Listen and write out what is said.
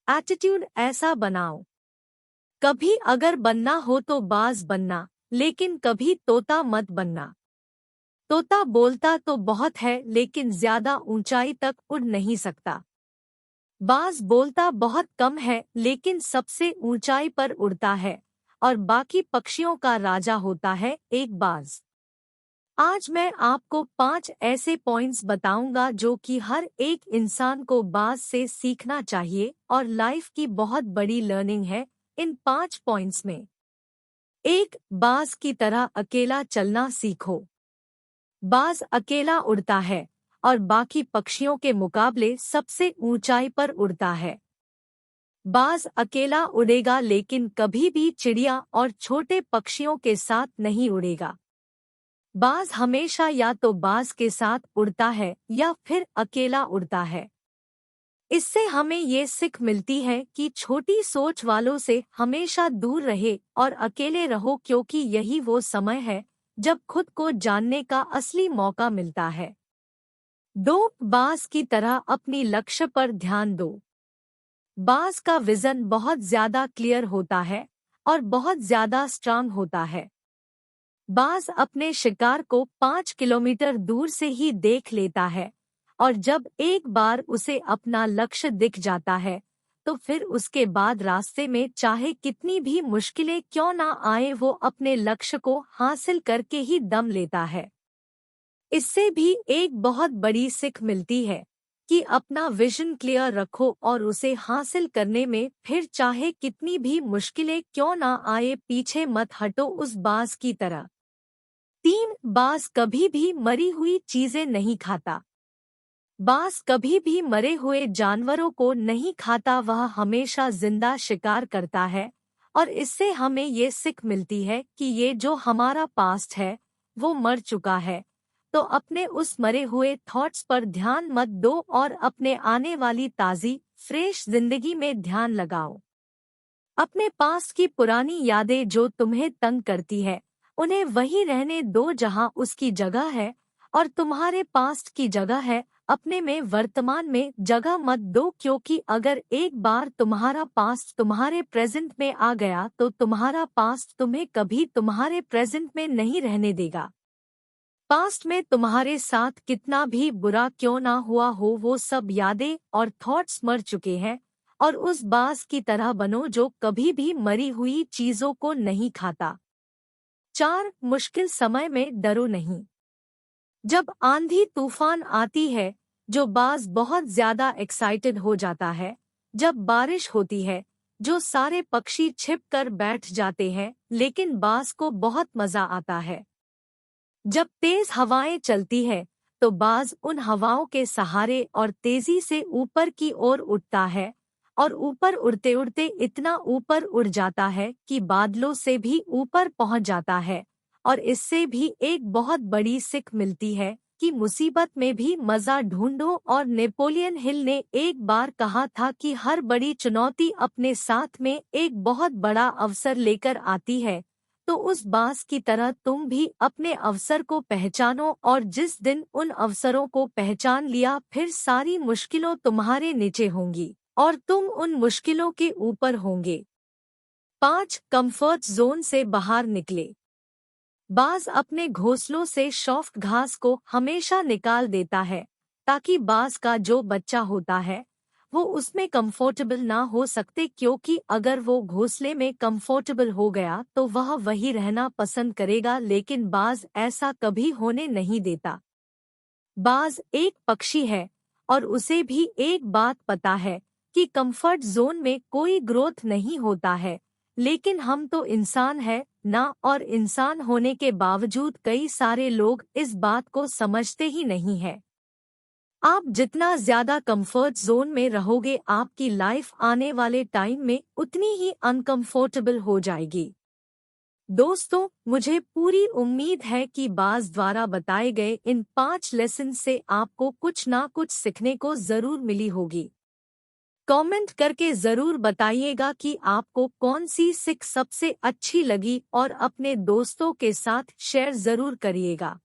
Attitude ऐसा बनाओ। कभी अगर बनना हो तो बाज बनना, लेकिन कभी तोता मत बनना। तोता बोलता तो बहुत है लेकिन ज्यादा ऊंचाई तक उड़ नहीं सकता। बाज बोलता बहुत कम है लेकिन सबसे ऊंचाई पर उड़ता है, और बाकी पक्षियों का राजा होता है एक बाज। आज मैं आपको 5 ऐसे पॉइंट्स बताऊंगा जो कि हर एक इंसान को बाज से सीखना चाहिए और लाइफ की बहुत बड़ी लर्निंग है इन 5 पॉइंट्स में। 1, बाज की तरह अकेला चलना सीखो। बाज अकेला उड़ता है और बाकी पक्षियों के मुकाबले सबसे ऊंचाई पर उड़ता है। बाज अकेला उड़ेगा लेकिन कभी भी चिड़िया और छोटे पक्षियों के साथ नहीं उड़ेगा। बाज हमेशा या तो बाज के साथ उड़ता है या फिर अकेला उड़ता है। इससे हमें ये सीख मिलती है कि छोटी सोच वालों से हमेशा दूर रहे और अकेले रहो, क्योंकि यही वो समय है जब खुद को जानने का असली मौका मिलता है। 2, बाज की तरह अपनी लक्ष्य पर ध्यान दो। बाज का विजन बहुत ज्यादा क्लियर होता है और बहुत ज्यादा स्ट्रांग होता है। बाज अपने शिकार को 5 किलोमीटर दूर से ही देख लेता है, और जब एक बार उसे अपना लक्ष्य दिख जाता है तो फिर उसके बाद रास्ते में चाहे कितनी भी मुश्किलें क्यों ना आए वो अपने लक्ष्य को हासिल करके ही दम लेता है। इससे भी एक बहुत बड़ी सीख मिलती है कि अपना विजन क्लियर रखो और उसे हासिल करने में फिर चाहे कितनी भी मुश्किलें क्यों ना आए पीछे मत हटो उस बाज की तरह। 3, बाज कभी भी मरी हुई चीजें नहीं खाता। बाज कभी भी मरे हुए जानवरों को नहीं खाता, वह हमेशा जिंदा शिकार करता है, और इससे हमें ये सीख मिलती है कि ये जो हमारा पास्ट है वो मर चुका है, तो अपने उस मरे हुए थॉट्स पर ध्यान मत दो और अपने आने वाली ताज़ी फ्रेश जिंदगी में ध्यान लगाओ। अपने पास्ट की पुरानी यादें जो तुम्हें तंग करती है उन्हें वहीं रहने दो जहां उसकी जगह है, और तुम्हारे पास्ट की जगह है अपने में वर्तमान में जगह मत दो, क्योंकि अगर एक बार तुम्हारा पास्ट तुम्हारे प्रेजेंट में आ गया तो तुम्हारा पास्ट तुम्हें कभी तुम्हारे प्रेजेंट में नहीं रहने देगा। पास्ट में तुम्हारे साथ कितना भी बुरा क्यों ना हुआ हो वो सब यादें और थॉट्स मर चुके हैं, और उस बाज की तरह बनो जो कभी भी मरी हुई चीजों को नहीं खाता। 4, मुश्किल समय में डरो नहीं। जब आंधी तूफान आती है जो बाज बहुत ज्यादा एक्साइटेड हो जाता है। जब बारिश होती है जो सारे पक्षी छिप कर बैठ जाते हैं, लेकिन बाज को बहुत मजा आता है। जब तेज हवाएं चलती है तो बाज उन हवाओं के सहारे और तेजी से ऊपर की ओर उड़ता है, और ऊपर उड़ते उड़ते इतना ऊपर उड़ जाता है कि बादलों से भी ऊपर पहुंच जाता है। और इससे भी एक बहुत बड़ी सीख मिलती है कि मुसीबत में भी मजा ढूंढो, और नेपोलियन हिल ने एक बार कहा था कि हर बड़ी चुनौती अपने साथ में एक बहुत बड़ा अवसर लेकर आती है। तो उस बाज की तरह तुम भी अपने अवसर को पहचानो, और जिस दिन उन अवसरों को पहचान लिया फिर सारी मुश्किलों तुम्हारे नीचे होंगी और तुम उन मुश्किलों के ऊपर होंगे। 5, कंफर्ट जोन से बाहर निकले। बाज अपने घोंसलों से सॉफ्ट घास को हमेशा निकाल देता है ताकि बाज का जो बच्चा होता है वो उसमें कंफर्टेबल ना हो सकते, क्योंकि अगर वो घोंसले में कंफर्टेबल हो गया तो वह वही रहना पसंद करेगा, लेकिन बाज ऐसा कभी होने नहीं देता। बाज एक पक्षी है और उसे भी एक बात पता है कि कंफर्ट जोन में कोई ग्रोथ नहीं होता है, लेकिन हम तो इंसान है ना, और इंसान होने के बावजूद कई सारे लोग इस बात को समझते ही नहीं है। आप जितना ज्यादा कंफर्ट जोन में रहोगे आपकी लाइफ आने वाले टाइम में उतनी ही अनकंफर्टेबल हो जाएगी। दोस्तों, मुझे पूरी उम्मीद है कि बाज द्वारा बताए गए इन 5 लेसन से आपको कुछ ना कुछ सीखने को जरूर मिली होगी। कमेंट करके जरूर बताइएगा कि आपको कौन सी सीख सबसे अच्छी लगी, और अपने दोस्तों के साथ शेयर जरूर करिएगा।